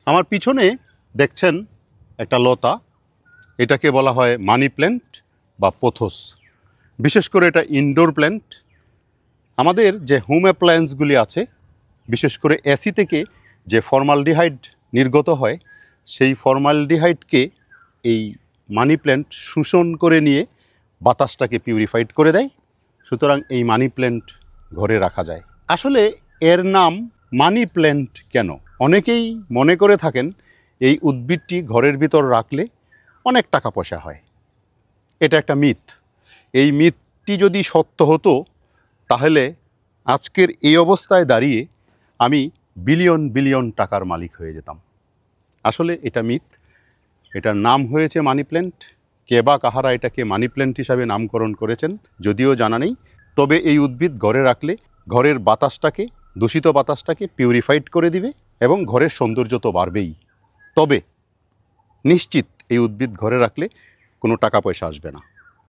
আমার পিছনে দেখছেন একটা লতা, এটাকে বলা হয় মানি প্ল্যান্ট বা পোথোস। বিশেষ করে এটা ইনডোর প্ল্যান্ট। আমাদের যে হোম অ্যাপ্লায়েন্সগুলি আছে, বিশেষ করে এসি থেকে যে ফর্মালডিহাইড নির্গত হয়, সেই ফর্মালডিহাইডকে এই মানি প্ল্যান্ট শোষণ করে নিয়ে বাতাসটাকে পিউরিফাইড করে দেয়। সুতরাং এই মানি প্ল্যান্ট ঘরে রাখা যায়। আসলে এর নাম মানি প্ল্যান্ট কেন? অনেকেই মনে করে থাকেন এই উদ্ভিদটি ঘরের ভিতর রাখলে অনেক টাকা পয়সা হয়। এটা একটা মিথ। এই মিথটি যদি সত্য হতো তাহলে আজকের এই অবস্থায় দাঁড়িয়ে আমি বিলিয়ন বিলিয়ন টাকার মালিক হয়ে যেতাম। আসলে এটা মিথ। এটার নাম হয়েছে মানি প্ল্যান্ট। কে বা কাহারা এটাকে মানি প্ল্যান্ট হিসাবে নামকরণ করেছেন যদিও জানা নেই। তবে এই উদ্ভিদ ঘরে রাখলে ঘরের বাতাসটাকে, দূষিত বাতাসটাকে পিউরিফাইড করে দিবে এবং ঘরের সৌন্দর্য তো বাড়বেই। তবে নিশ্চিত এই উদ্ভিদ ঘরে রাখলে কোনো টাকা পয়সা আসবে না।